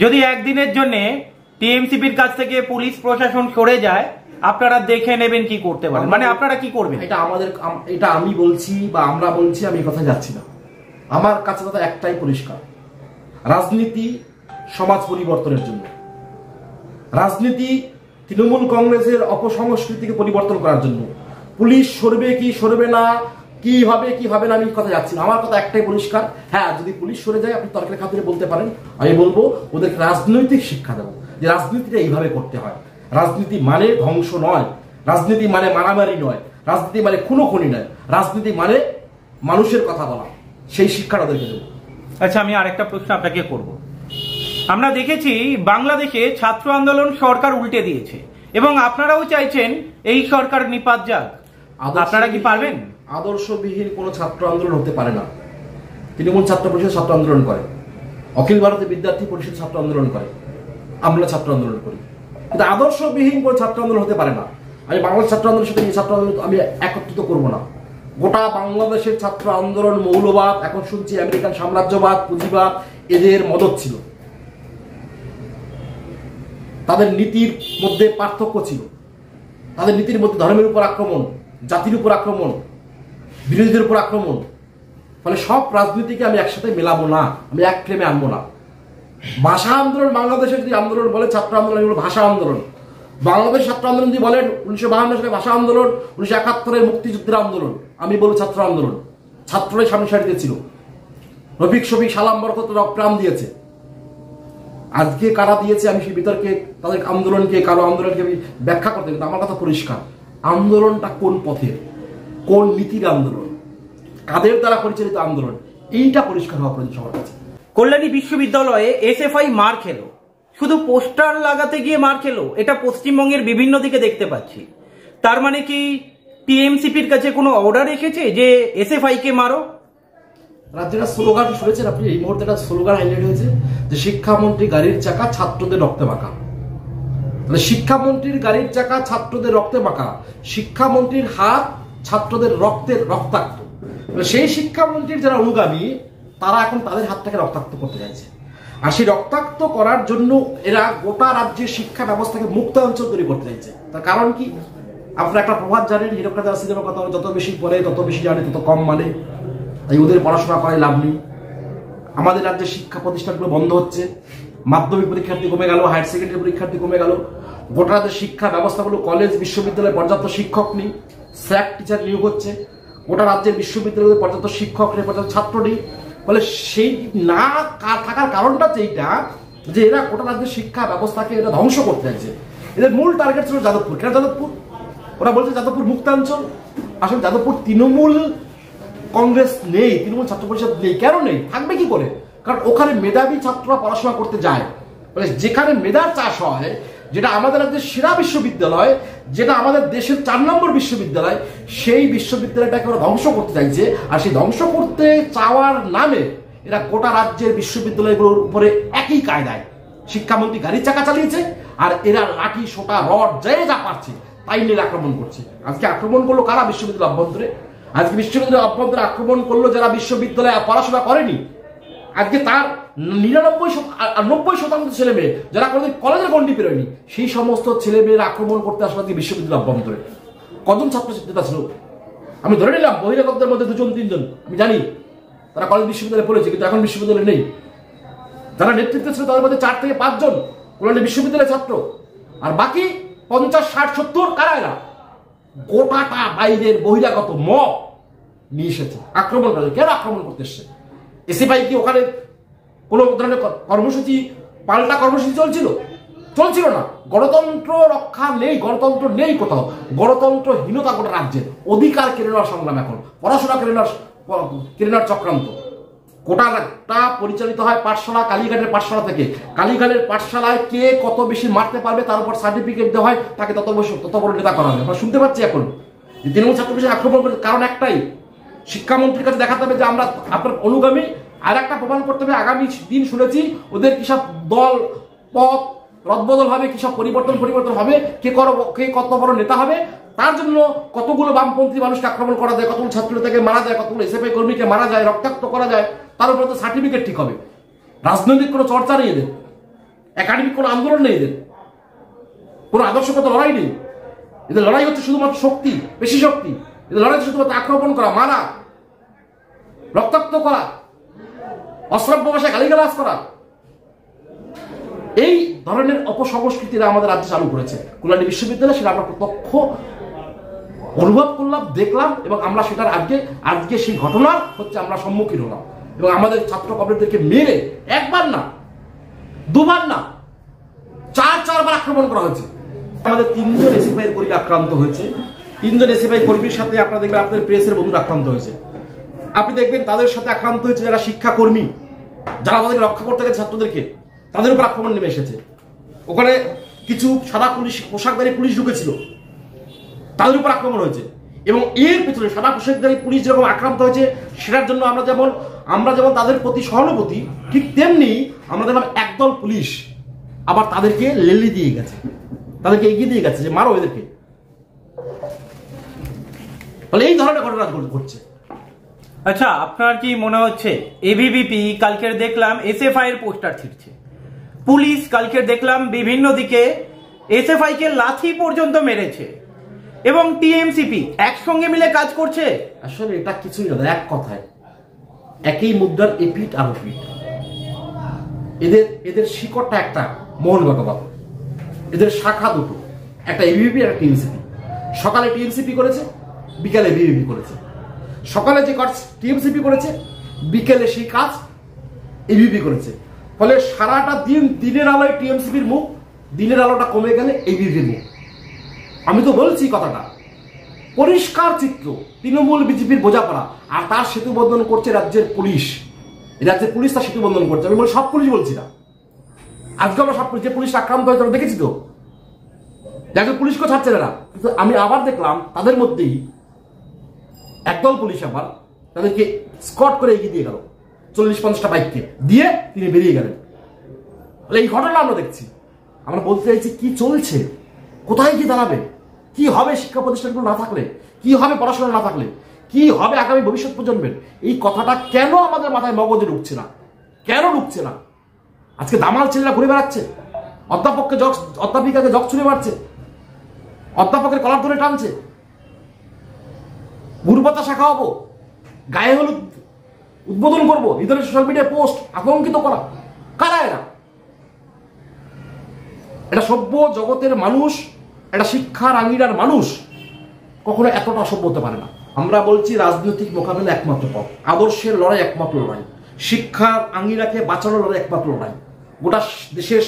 যদি একদিনের জন্য টিএমসিপির কাছ থেকে পুলিশ প্রশাসন সরে যায়, আপনারা দেখে নেবেন কি করতে পারেন, মানে আপনারা কি করবেন? এটা আমি বলছি বা আমরা বলছি, আমি কথা যাচ্ছি না। আমার কাছে দাদা একটাই পরিষ্কার, রাজনীতি সমাজ পরিবর্তনের জন্য, রাজনীতি তৃণমূল কংগ্রেসের অপসংস্কৃতিকে পরিবর্তন করার জন্য। পুলিশ সরবে কি সরবে না, কি হবে কি হবে না, আমি কথা যাচ্ছি না। আমার কথা একটাই পরিষ্কার, হ্যাঁ যদি পুলিশ সরে যায় আপনি তর্কের খাতিরে বলতে পারেন, আমি বলবো ওদেরকে রাজনৈতিক শিক্ষা দেবো যে রাজনীতিটা এইভাবে করতে হয়। রাজনীতি মানে ধ্বংস নয়, রাজনীতি মানে মারামারি নয়, রাজনীতি মানে খুনোখুনি নয়, রাজনীতি মানে মানুষের কথা বলা, সেই শিক্ষাটা ওদেরকে দেবো। আচ্ছা, আমি আরেকটা প্রশ্ন আপনাকে করব। আমরা দেখেছি বাংলাদেশে ছাত্র আন্দোলন সরকার উল্টে দিয়েছে এবং আপনারাও চাইছেন এই সরকার নিপাত যাক, আপনারা কি পারবেন? আদর্শবিহীন কোনো ছাত্র আন্দোলন হতে পারে না। তৃণমূল ছাত্র পরিষদ ছাত্র আন্দোলন করে, অখিল ভারতীয় বিদ্যার্থী পরিষদ ছাত্র আন্দোলন করে, আমরা ছাত্র আন্দোলন করি, কিন্তু আদর্শবিহীন কোনো ছাত্র আন্দোলন হতে পারে না। আমি বাংলাদেশ ছাত্র আন্দোলনের সাথে এই ছাত্র আন্দোলন আমি একত্রিত করবো না। গোটা বাংলাদেশের ছাত্র আন্দোলন মৌলবাদ, এখন শুনছি আমেরিকান সাম্রাজ্যবাদ, পুঁজিবাদ, এদের মদত ছিল। তাদের নীতির মধ্যে পার্থক্য ছিল, তাদের নীতির মধ্যে ধর্মের উপর আক্রমণ, জাতির উপর আক্রমণ, বিরোধীদের উপর আক্রমণ। ফলে সব রাজনীতিকে আমি একসাথে মেলাবো না, আমি এক ফ্রেমে আনবো না। ভাষা আন্দোলন, বাংলাদেশের যদি আন্দোলন বলে ছাত্র আন্দোলন, এগুলো ভাষা আন্দোলন। বাংলাদেশ ছাত্র আন্দোলন যদি বলেন 1952 সালে ভাষা আন্দোলন, 1971 মুক্তিযুদ্ধের আন্দোলন, আমি বলি ছাত্র আন্দোলন। ছাত্ররাই সামনে সারিতে ছিল, রফিক শফিক সালাম বরকত প্রাণ দিয়েছে। আজকে কারা দিয়েছে আমি সেই বিতর্কে তাদের আন্দোলনকে, কারো আন্দোলনকে আমি ব্যাখ্যা করতে, কিন্তু আমার কথা পরিষ্কার, আন্দোলনটা কোন পথের, কোন নীতির আন্দোলন, কাদের দ্বারা পরিচালিত আন্দোলন, এইটা পরিষ্কার হওয়া প্রয়োজন সবার কাছে। কল্যাণী বিশ্ববিদ্যালয়ে এসএফআই মার খেলো, শুধু পোস্টার লাগাতে গিয়ে মার খেলো, এটা পশ্চিমবঙ্গের বিভিন্ন দিকে দেখতে পাচ্ছি। তার মানে কি টিএমসিপির কাছে কোনো অর্ডার এসেছে যে এসএফআই কে মারো? রাজ্যের স্লোগান শুনেছেন আপনি? এই মুহূর্তে একটা স্লোগান হাইলাইট হয়েছে যে শিক্ষামন্ত্রী গাড়ির চাকা ছাত্রদের রক্তে মাখা। তাহলে শিক্ষামন্ত্রীর গাড়ির চাকা ছাত্রদের রক্তে মাখা, শিক্ষামন্ত্রীর হাত ছাত্রদের রক্তের রক্তাক্ত। সেই শিক্ষামন্ত্রীর যারা অনুগামী তারা এখন তাদের হাতটাকে রক্তাক্ত করতে চাইছে। আর সেই রক্তাক্ত করার জন্য এরা গোটা রাজ্যের শিক্ষা ব্যবস্থাকে মুক্ত অঞ্চল তৈরি করতে চাইছে। তার কারণ কি? আপনারা একটা প্রভাব জানেন, হিরোকা দাস সিনেমার কথা, যত বেশি পড়ে তত বেশি জানে তত কম মানে। তাই ওদের পড়াশোনা করায় লাভ নেই। আমাদের রাজ্যের শিক্ষা প্রতিষ্ঠানগুলো বন্ধ হচ্ছে, মাধ্যমিক পরীক্ষার্থী কমে গেল, হায়ার সেকেন্ডারি পরীক্ষার্থী কমে গেল, গোটা রাজ্যের শিক্ষা ব্যবস্থাগুলো, কলেজ বিশ্ববিদ্যালয়ে পর্যাপ্ত শিক্ষক নেই, স্যাক টিচার নিয়োগ হচ্ছে, গোটা রাজ্যের বিশ্ববিদ্যালয়ে পর্যাপ্ত শিক্ষক নেই, পর্যাপ্ত ছাত্র নেই। ফলে সেই না থাকার কারণটা এইটা যে এরা গোটা রাজ্যের শিক্ষা ব্যবস্থাকে এরা ধ্বংস করতে চাইছে। এদের মূল টার্গেট ছিল যাদবপুর। কেন যাদবপুর? ওরা বলছে যাদবপুর মুক্তাঞ্চল। আসলে যাদবপুর তৃণমূল কংগ্রেস নেই, তৃণমূল ছাত্র পরিষদ নেই। কেন নেই? থাকবে কি করে? কারণ ওখানে মেধাবী ছাত্ররা পড়াশোনা করতে যায়। মানে যেখানে মেধার চাষ হয়, যেটা আমাদের রাজ্যের সেরা বিশ্ববিদ্যালয়, যেটা আমাদের দেশের 4 নম্বর বিশ্ববিদ্যালয়, সেই বিশ্ববিদ্যালয়টাকে ওরা ধ্বংস করতে চাইছে। আর সেই ধ্বংস করতে চাওয়ার নামে এরা গোটা রাজ্যের বিশ্ববিদ্যালয়গুলোর উপরে একই কায়দায় শিক্ষামন্ত্রী গাড়ির চাকা চালিয়েছে, আর এরা লাঠি সোটা রড যা পারছে তাই নিয়ে আক্রমণ করছে। আজকে আক্রমণ করলো কারা? বিশ্ববিদ্যালয় অভ্যন্তরে। আজকে বিশ্ববিদ্যালয় অভ্যন্তরে আক্রমণ করলো যারা বিশ্ববিদ্যালয়ে পড়াশোনা করেনি। আজকে তার 90% ছেলে মেয়ে যারা কোনোদিন কলেজের গন্ডি পেরোয়নি, সেই সমস্ত ছেলে মেয়েরা আক্রমণ করতে আসলে আজকে বিশ্ববিদ্যালয় অভ্যন্তরে। কজন ছাত্রছাত্রীরা ছিল? আমি ধরে নিলাম বহিরাগতদের মধ্যে 2-3 জন আমি জানি তারা কলেজ বিশ্ববিদ্যালয়ে পড়েছে, কিন্তু এখন বিশ্ববিদ্যালয়ে নেই। যারা নেতৃত্ব ছিল তাদের মধ্যে 4 থেকে 5 জন কল্যাণী বিশ্ববিদ্যালয়ের ছাত্র, আর বাকি 50, 60, 70 কারা এরা? গোটাটা বাইরের বহিরাগত মব নিয়ে এসেছে আক্রমণ করে। কেন আক্রমণ করতে এসছে? এসএফআই কি ওখানে কোনো ধরনের কর্মসূচি, পাল্টা কর্মসূচি চলছিল না? গণতন্ত্র রক্ষা নেই, গণতন্ত্র নেই কোথাও, গণতন্ত্রহীনতা গোটা রাজ্যের। অধিকার কেড়ে নেওয়ার সংগ্রাম, এখন পড়াশোনা কেড়ে নেওয়ার চক্রান্ত। গোটাটা পরিচালিত হয় পাঠশালা, কালীঘাটের পাঠশালা থেকে। কালীঘাটের পাঠশালায় কে কত বেশি মারতে পারবে তার উপর সার্টিফিকেট দেওয়া হয়, তাকে তত বড় নেতা করা হবে। আমরা শুনতে পাচ্ছি এখন যে তৃণমূল ছাত্র পরিষদ আক্রমণ করে কারণ একটাই, শিক্ষামন্ত্রীর কাছে দেখাতে হবে যে আমরা আপনার অনুগামী। আর একটা প্রমাণ করতে হবে, আগামী দিন শুনেছি ওদের কিসব দল পথ রদবদল হবে, কিসব পরিবর্তন হবে, কে কত বড় নেতা হবে। তার জন্য কতগুলো বামপন্থী মানুষকে আক্রমণ করা যায়, কতগুলো ছাত্র নেতাকে মারা যায়, কতগুলো এসএফআই কর্মীকে মারা যায়, রক্তাক্ত করা যায়, তার উপরে তো সার্টিফিকেট ঠিক হবে। রাজনৈতিক কোনো চর্চা নেই এদের। একাডেমিক কোনো আন্দোলন নেই, এদের কোনো আদর্শগত লড়াই নেই। এদের লড়াই হচ্ছে শুধুমাত্র শক্তি, বেশি শক্তি। এদের লড়াই হচ্ছে শুধুমাত্র আক্রমণ করা, মারা, রক্তাক্ত করা, অশ্রাব্য ভাষায় গালিগালাজ করা। এই ধরনের অপসংস্কৃতিরা আমাদের রাজ্যে চালু করেছে কল্যাণী বিশ্ববিদ্যালয়। সেটা আমরা প্রত্যক্ষ অনুভব করলাম, দেখলাম, এবং আমরা সেটার আজকে সেই ঘটনার হচ্ছে আমরা সম্মুখীন হলাম। এবং আমাদের ছাত্র কমরেডদেরকে মেরে একবার না, দুবার না, চারবার আক্রমণ করা হয়েছে। আমাদের 3 জন এসএফআই এর কর্মী আক্রান্ত হয়েছে। 3 জন এসএফআই কর্মীর সাথে আপনারা দেখবেন আপনাদের প্রেসের বন্ধুরা আক্রান্ত হয়েছে। আপনি দেখবেন তাদের সাথে আক্রান্ত হয়েছে যারা শিক্ষাকর্মী, যারা আমাদেরকে রক্ষা করতে গেছে ছাত্রদেরকে, তাদের উপর আক্রমণ নেমে এসেছে। ওখানে কিছু সাদা পুলিশ পোশাকধারী পুলিশ ঢুকেছিল, তাদের উপর আক্রমণ হয়েছে। এবং এর পেছনে সাদা পোশাকধারী পুলিশ যেরকম আক্রান্ত হয়েছে, সেটার জন্য আমরা যেমন তাদের প্রতি সহানুভূতি, ঠিক তেমনি আমরা দেখলাম একদল পুলিশ আবার তাদেরকে লেলি দিয়ে গেছে, তাদেরকে এগিয়ে দিয়ে গেছে যে মারো এদেরকে। তাহলে এই ধরনের ঘটনা ঘটছে। আচ্ছা, আপনার কি মনে হচ্ছে এবিভিপি কালকের দেখলাম এসএফআই এর পোস্টার ছিঁড়ছে, পুলিশ কালকের দেখলাম বিভিন্ন দিকে এসএফআই কে লাথি পর্যন্ত মেরেছে, এবং টিএমসিপি একসঙ্গে মিলে কাজ করছে? আসলে এটা কিছুই না, এক কথায় একই মুদ্রার এপিঠ আর ওপিঠ। এদের শিকড়টা একটা, মোহনবাগান। এদের শাখা দুটো, একটা এবিভিপি আর একটা টিএমসিপি। সকালে টিএমসিপি করেছে, বিকালে এবিভিপি করেছে। সকালে যে কাজ টিএমসিপি করেছে, বিকেলে সেই কাজ এবিভিপি করেছে। ফলে সারাটা দিন দিনের আলোয় টিএমসিপির মুখ, দিনের আলোটা কমে গেলে এবিভিপির মুখ। আমি তো বলছি কথাটা পরিষ্কার চিত্র, তৃণমূল বিজেপির বোঝাপড়া, আর তার সেতু বন্ধন করছে রাজ্যের পুলিশ। রাজ্যের পুলিশ তার সেতু বন্ধন করছে। আমি বলি সব পুলিশ বলছি না, আজকে আমরা সব যে পুলিশ আক্রান্ত হয়েছে আমরা দেখেছি তো, একজন পুলিশকে ছাড়ছে না। কিন্তু আমি আবার দেখলাম তাদের মধ্যেই একদল পুলিশ আবার তাদেরকে স্কট করে এগিয়ে দিয়ে গেল, 40-50টা বাইককে দিয়ে তিনি বেরিয়ে গেলেন। এই ঘটনা আমরা দেখছি। আমরা বলতে চাইছি কি চলছে, কোথায় কি দাঁড়াবে, কি হবে শিক্ষা প্রতিষ্ঠানগুলো না থাকলে, কি হবে পড়াশোনা না থাকলে, কি হবে আগামী ভবিষ্যৎ প্রজন্মের। এই কথাটা কেন আমাদের মাথায় মগজে ঢুকছে না, কেন ঢুকছে না? আজকে দামাল ছেলেরা ঘুরে বেড়াচ্ছে, অধ্যাপিকাকে জগ ছুঁড়ে মারছে, অধ্যাপকের কলার ধরে টানছে, গুরুপাতা শাখা হবো, গায়ে হলুদ উদ্বোধন করবো, ইদানিং সোশ্যাল মিডিয়ায় পোস্ট, আতঙ্কিত করা। কারা এরা? এটা সভ্য জগতের মানুষ, এটা শিক্ষার আঙিনার মানুষ কখনো এতটা অসভ্য হতে পারে না। আমরা বলছি রাজনৈতিক মোকাবেলা একমাত্র পথ, আদর্শের লড়াই একমাত্র লড়াই, শিক্ষার আঙিনাকে বাঁচানোর লড়াই একমাত্র লড়াই। গোটা দেশের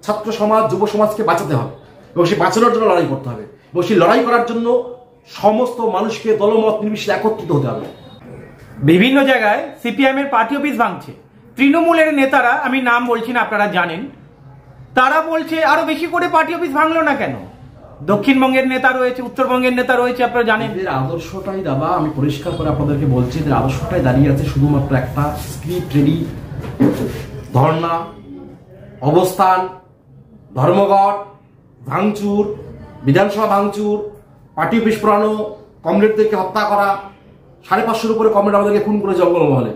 ছাত্র সমাজ, যুব সমাজকে বাঁচাতে হবে এবং সেই বাঁচানোর জন্য লড়াই করতে হবে, এবং সেই লড়াই করার জন্য সমস্ত মানুষকে দলমত নির্বিশেষে একত্রিত হতে হবে। বিভিন্ন জায়গায় সিপিএম এর পার্টি অফিস ভাঙছে, তৃণমূলের নেতারা, আমি নাম বলছি না আপনারা জানেন, তারা বলছে আরো বেশি করে পার্টি অফিস ভাঙলো না কেন? দক্ষিণবঙ্গের নেতা রয়েছে, উত্তরবঙ্গের নেতা রয়েছে, আপনারা জানেন। এদের আদর্শটাই দাদা, আমি পরিষ্কার করে আপনাদেরকে বলছি, এদের আদর্শটাই দাঁড়িয়ে আছে শুধুমাত্র একটা স্ক্রিপ্ট রেডি, ধর্ণা, অবস্থান, ধর্মঘট, ভাঙচুর, বিধানসভা ভাঙচুর, পার্টি অফিস পোড়ানো, কমরেডদেরকে হত্যা করা। 550-এর উপরে কমরেড আমাদেরকে খুন করে জঙ্গলমহলে।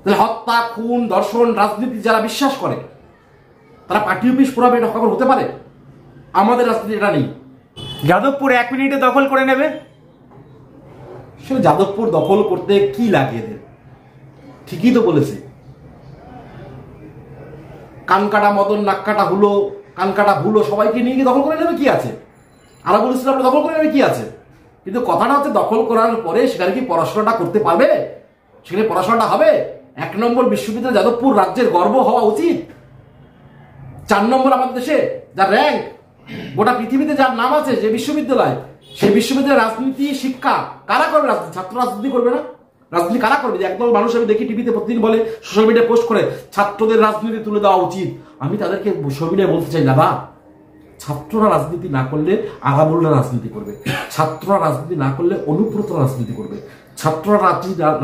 তাহলে হত্যা, খুন, ধর্ষণ, রাজনীতি যারা বিশ্বাস করে তারা পার্টি অফিস পোড়াবে, এটা খবর হতে পারে? আমাদের রাজনীতি এটা নেই। যাদবপুর 1 মিনিটে দখল করে নেবে। সে যাদবপুর দখল করতে কি লাগে এদের? ঠিকই তো বলেছে, কানকাটা মদন, নাককাটা হুলো, কানকাটা ভুলো, সবাইকে নিয়ে গিয়ে দখল করে নেবে, কি আছে? আমরা বলেছিলাম আমরা দখল করে নেবে, কি আছে? কিন্তু কথাটা হচ্ছে দখল করার পরে সেখানে কি পড়াশোনাটা করতে পারবে? সেখানে পড়াশোনাটা হবে? 1 নম্বর বিশ্ববিদ্যালয় যাদবপুর রাজ্যের গর্ব হওয়া উচিত। 4 নম্বর আমাদের দেশে যার র্যাঙ্ক, গোটা পৃথিবীতে যার নাম আছে, যে বিশ্ববিদ্যালয়, সেই বিশ্ববিদ্যালয়ের রাজনীতি শিক্ষা কারা করবে? রাজনীতি ছাত্র রাজনীতি করবে না? রাজনীতি কারা করবে? যে একদল মানুষ আমি দেখি টিভিতে প্রতিদিন বলে, সোশ্যাল মিডিয়ায় পোস্ট করে, ছাত্রদের রাজনীতি তুলে দেওয়া উচিত। আমি তাদেরকে সবিনয়ে বলতে চাই, দাদা, ছাত্ররা রাজনীতি না করলে আগামুল্লা রাজনীতি করবে, ছাত্ররা রাজনীতি না করলে অনুব্রতরা রাজনীতি করবে, ছাত্ররা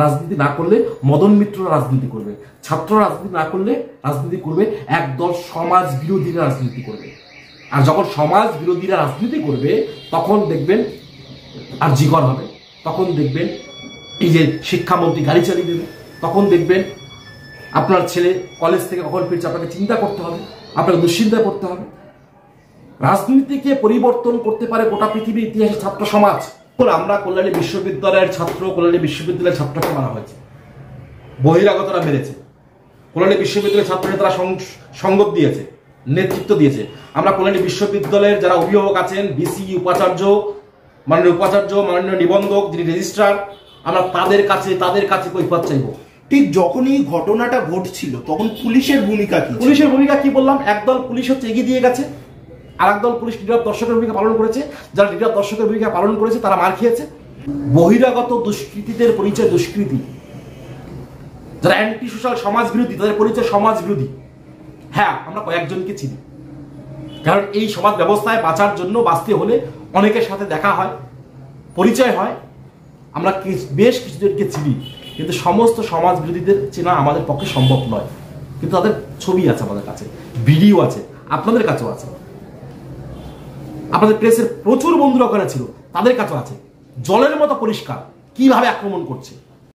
রাজনীতি না করলে মদন মিত্ররা রাজনীতি করবে, ছাত্ররা রাজনীতি না করলে রাজনীতি করবে একদল সমাজ বিরোধীরা রাজনীতি করবে। আর যখন সমাজ বিরোধীরা রাজনীতি করবে তখন দেখবেন আর জিগর হবে, তখন দেখবেন এই যে শিক্ষামন্ত্রী গাড়ি চালিয়ে দেবে, তখন দেখবেন আপনার ছেলে কলেজ থেকে কখন ফিরছে আপনাকে চিন্তা করতে হবে, আপনাকে দুশ্চিন্তায় পড়তে হবে। রাজনীতিকে পরিবর্তন করতে পারে গোটা পৃথিবীর ইতিহাসে ছাত্র সমাজ। আমরা কল্যাণী বিশ্ববিদ্যালয়ের ছাত্র, কল্যাণী বিশ্ববিদ্যালয়ের ছাত্রকে মারা হয়েছে, বহিরাগতরা মেরেছে, কল্যাণী বিশ্ববিদ্যালয়ের ছাত্রকে তারা সঙ্গত দিয়েছে, নেতৃত্ব দিয়েছে। আমরা কল্যাণী বিশ্ববিদ্যালয়ের যারা অভিভাবক আছেন, ভিসি, উপাচার্য, মাননীয় উপাচার্য, মাননীয় নিবন্ধক, যিনি রেজিস্ট্রার, আমরা তাদের কাছে কৈফিয়ত চাইব। ঠিক যখনই ঘটনাটা ঘটছিল তখন পুলিশের ভূমিকা কি? পুলিশের ভূমিকা কি বললাম, একদল পুলিশ হচ্ছে এগিয়ে দিয়ে গেছে, আর একদল পুলিশ নীরব দর্শকের ভূমিকা পালন করেছে। যারা নীরব দর্শকের ভূমিকা পালন করেছে তারা মার খেয়েছে। বহিরাগত দুষ্কৃতীদের পরিচয় দুষ্কৃতী, যারা অ্যান্টি সোশ্যাল সমাজ বিরোধী তাদের পরিচয় সমাজ বিরোধী। হ্যাঁ, আমরা কয়েকজনকে চিনি, কারণ এই সমাজ ব্যবস্থায় বাঁচার জন্য, বাঁচতে হলে অনেকের সাথে দেখা হয়, পরিচয় হয়। আমরা বেশ কিছুজনকে চিনি, কিন্তু সমস্ত সমাজ বিরোধীদের চেনা আমাদের পক্ষে সম্ভব নয়। কিন্তু তাদের ছবি আছে আমাদের কাছে, ভিডিও আছে, আপনাদের কাছেও আছে, আপনাদের প্রেসের প্রচুর বন্ধুরা ওখানে ছিল, তাদের কাছেও আছে। জলের মতো পরিষ্কার কিভাবে আক্রমণ করছে।